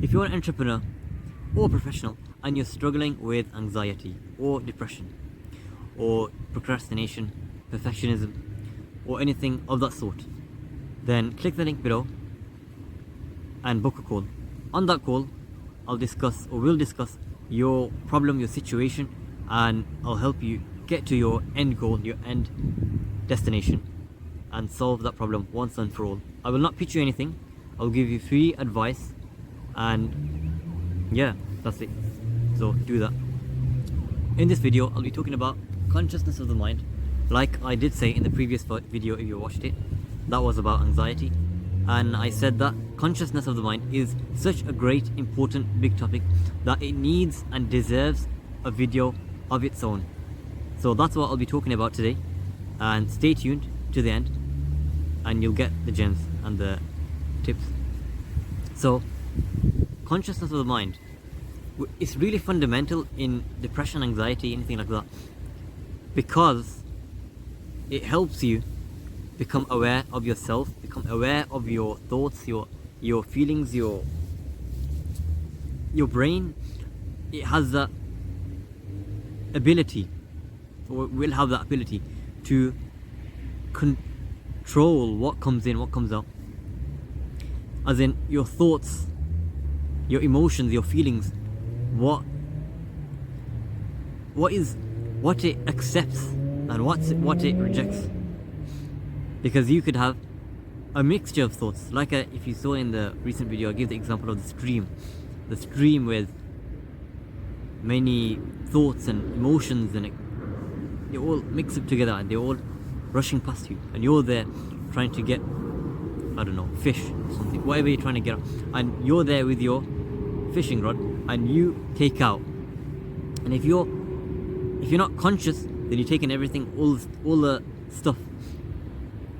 If you're an entrepreneur or professional and you're struggling with anxiety or depression or procrastination, perfectionism, or anything of that sort, then click the link below and book a call. On that call, we'll discuss your problem, your situation, and I'll help you get to your end goal, your end destination, and solve that problem once and for all. I will not pitch you anything. I'll give you free advice, and yeah, that's it. So do that. In this video, I'll be talking about consciousness of the mind. Like I did say in the previous video, if you watched it, that was about anxiety, and I said that consciousness of the mind is such a great, important, big topic that it needs and deserves a video of its own. So that's what I'll be talking about today, and stay tuned to the end and you'll get the gems and the tips. So consciousness of the mind, it's really fundamental in depression, anxiety, anything like that, because it helps you become aware of yourself, become aware of your thoughts, your feelings, your brain. It has that ability, or will have that ability to control what comes in, what comes out. As in your thoughts, your emotions, your feelings, what it accepts and what it rejects. Because you could have a mixture of thoughts, like if you saw in the recent video, I gave the example of the stream with many thoughts and emotions, and they all mix up together and they're all rushing past you, and you're there trying to get, I don't know, fish or something, whatever you're trying to get, and you're there with your fishing rod and you take out. And if you're not conscious, then you're taking everything, all the stuff,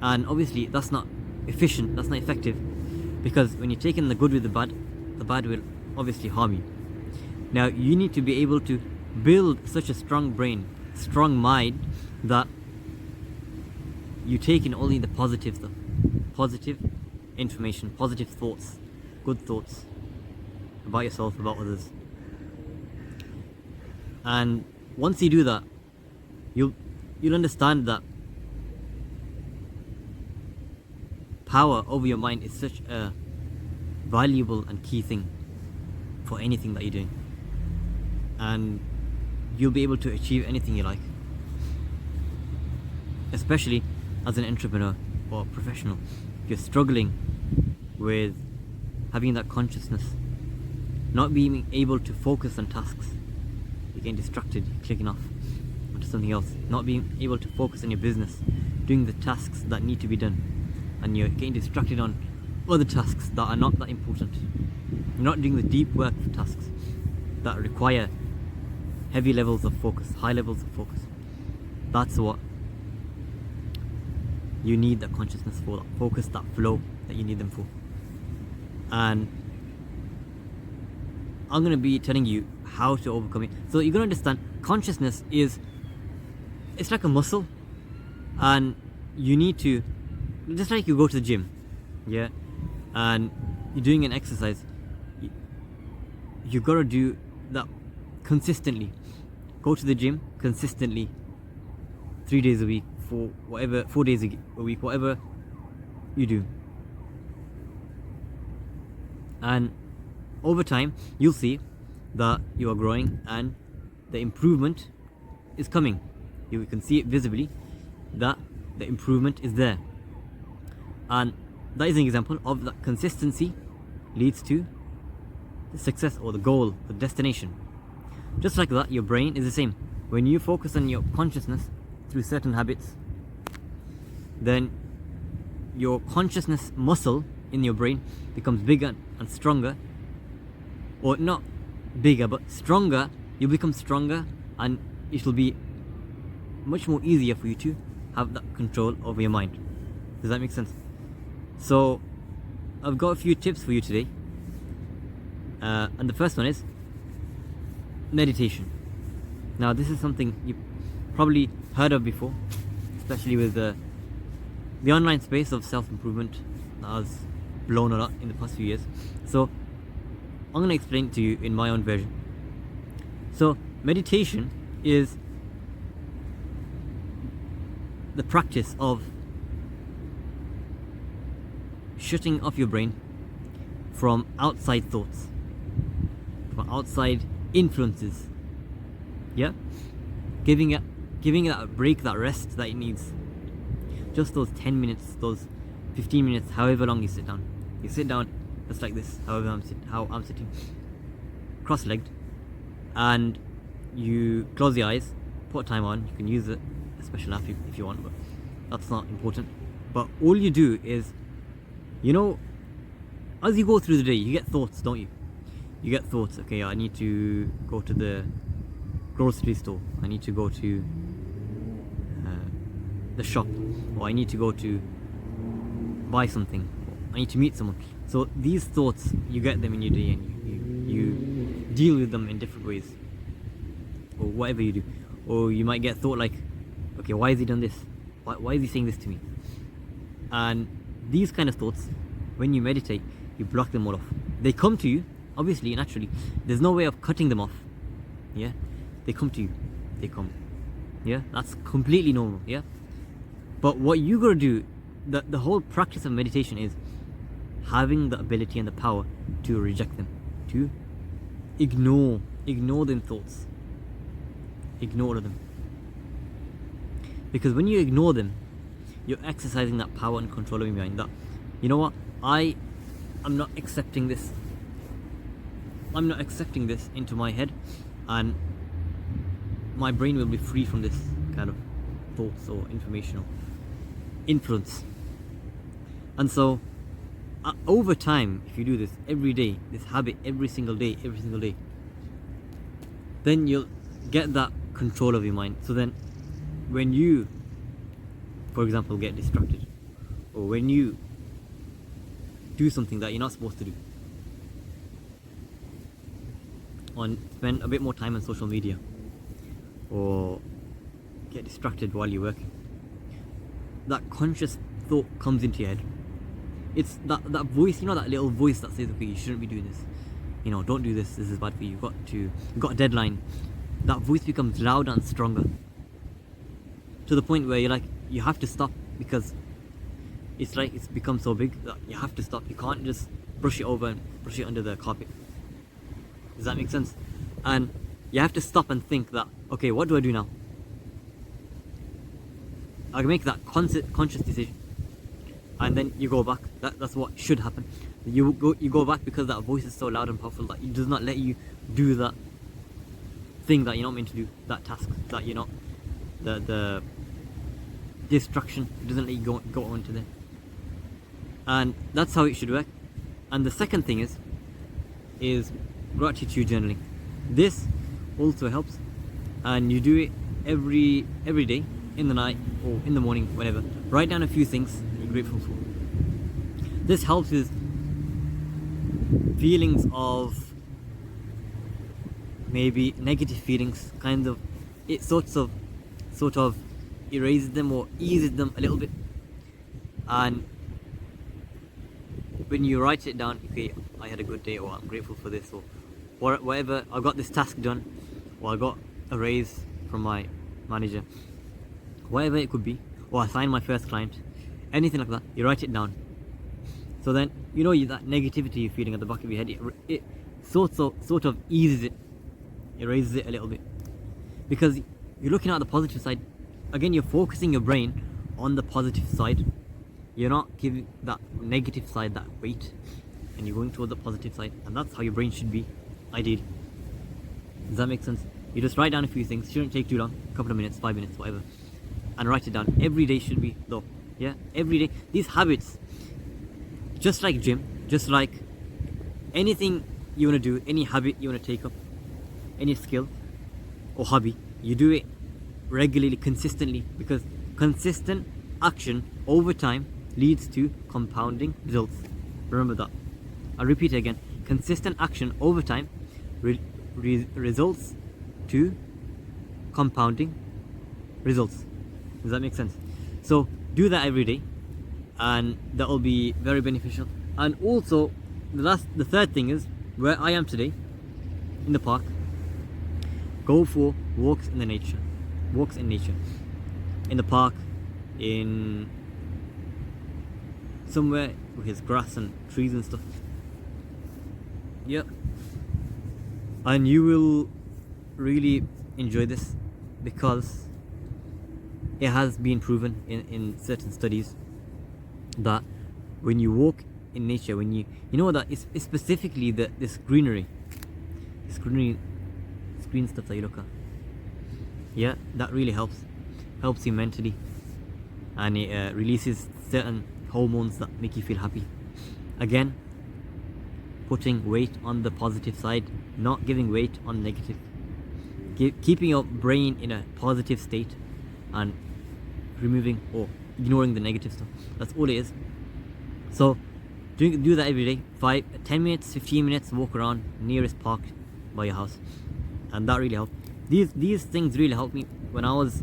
and obviously that's not efficient, that's not effective, because when you're taking the good with the bad will obviously harm you. Now you need to be able to build such a strong brain, strong mind, that you take in only the positive stuff, positive information, positive thoughts, good thoughts about yourself, about others. And once you do that, you'll understand that power over your mind is such a valuable and key thing for anything that you're doing, and you'll be able to achieve anything you like, especially as an entrepreneur or professional. If you're struggling with having that consciousness, not being able to focus on tasks, you're getting distracted, you're clicking off onto something else, not being able to focus on your business, doing the tasks that need to be done, and you're getting distracted on other tasks that are not that important. You're not doing the deep work of tasks that require heavy levels of focus, high levels of focus. That's what you need that consciousness for, that focus, that flow that you need them for. And I'm going to be telling you how to overcome it. So you're going to understand consciousness it's like a muscle, and you need to, just like you go to the gym, yeah, and you're doing an exercise, you've got to do that consistently. Go to the gym consistently, 3 days a week, for whatever, 4 days a week, whatever you do. And over time, you'll see that you are growing and the improvement is coming. You can see it visibly, that the improvement is there. And that is an example of that consistency leads to the success or the goal, the destination. Just like that, your brain is the same. When you focus on your consciousness through certain habits, then your consciousness muscle in your brain becomes bigger and stronger, or not bigger but stronger. You become stronger, and it will be much more easier for you to have that control over your mind. Does that make sense? So I've got a few tips for you today, and the first one is meditation. Now this is something you probably heard of before, especially with the online space of self-improvement that has blown a lot in the past few years. So I'm going to explain it to you in my own version. So meditation is the practice of shutting off your brain from outside thoughts, from outside influences. Yeah, giving it a break, that rest that it needs. Just those 10 minutes, those 15 minutes, however long you sit down. You sit down just like this, how I'm sitting, cross-legged, and you close your eyes, put a time on. You can use a special app if you want, but that's not important. But all you do is, as you go through the day, you get thoughts, don't you? You get thoughts. Okay, I need to go to the grocery store. I need to go to the shop, or I need to go to buy something. I need to meet someone. So these thoughts, you get them in your day, and you deal with them in different ways, or whatever you do. Or you might get thought like, okay, why has he done this? Why is he saying this to me? And these kind of thoughts, when you meditate, you block them all off. They come to you, obviously, naturally. There's no way of cutting them off. Yeah, they come to you. They come. Yeah, that's completely normal. Yeah, but what you gotta do, the whole practice of meditation is having the ability and the power to reject them, to ignore them thoughts, ignore them. Because when you ignore them, you're exercising that power and control of your mind. That, you know what, I'm not accepting this. I'm not accepting this into my head, and my brain will be free from this kind of thoughts or information or influence. And so over time, if you do this every day, this habit every single day, then you'll get that control of your mind. So then when you, for example, get distracted, or when you do something that you're not supposed to do, or spend a bit more time on social media, or get distracted while you're working, that conscious thought comes into your head. It's that voice, that little voice that says, okay, you shouldn't be doing this, don't do this is bad for you, you've got a deadline. That voice becomes louder and stronger, to the point where you're like, you have to stop, because it's like it's become so big that you have to stop. You can't just brush it over and brush it under the carpet. Does that make sense? And you have to stop and think that, okay, what do I do now? I can make that conscious decision, and then you go back. That's what should happen. You go back, because that voice is so loud and powerful that it does not let you do that thing that you're not meant to do, that task that you're not, the distraction. It doesn't let you go on to there. And that's how it should work. And the second thing is gratitude journaling. This also helps, and you do it every day, in the night or in the morning, whenever. Write down a few things you're grateful for. This helps with feelings of maybe negative feelings, kind of. It sort of erases them or eases them a little bit. And when you write it down, okay, I had a good day, or I'm grateful for this, or whatever, I got this task done, or I got a raise from my manager, whatever it could be, or I signed my first client, anything like that, you write it down. So then, that negativity you're feeling at the back of your head, it sort of eases it, erases it a little bit, because you're looking at the positive side. Again, you're focusing your brain on the positive side. You're not giving that negative side that weight, and you're going toward the positive side, and that's how your brain should be, ideally. Does that make sense? You just write down a few things. Shouldn't take too long, a couple of minutes, 5 minutes, whatever, and write it down. Every day should be, though. Yeah, every day. These habits, just like gym, just like anything you want to do, any habit you want to take up, any skill or hobby, you do it regularly, consistently, because consistent action over time leads to compounding results. Remember that. I'll repeat it again. Consistent action over time results to compounding results. Does that make sense? So do that every day, and that will be very beneficial. And also, the third thing is where I am today, in the park, go for walks in the nature. Walks in nature. In the park, in somewhere with grass and trees and stuff. Yep. And you will really enjoy this because it has been proven in certain studies that when you walk in nature, when you know that it's specifically this green stuff that you look at, yeah, that really helps you mentally, and it releases certain hormones that make you feel happy. Again, putting weight on the positive side, not giving weight on negative. Keeping your brain in a positive state and removing or ignoring the negative stuff. That's all it is. So do that every day. 10 minutes, 15 minutes, walk around nearest park by your house, and that really helped. These things really helped me when I was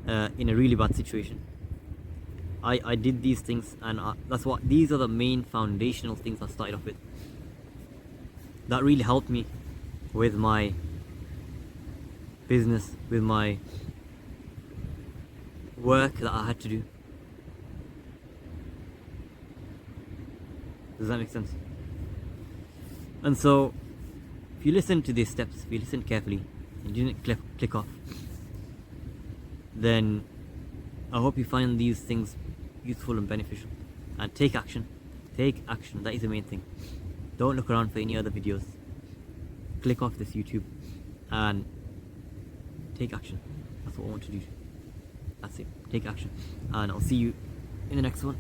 in a really bad situation. I did these things, and these are the main foundational things I started off with. That really helped me with my business, with my work that I had to do. Does that make sense? And so, if you listen to these steps, if you listen carefully, and you didn't click off, then I hope you find these things useful and beneficial. And take action. Take action. That is the main thing. Don't look around for any other videos. Click off this YouTube and take action. That's what I want to do. That's it. Take action. And I'll see you in the next one.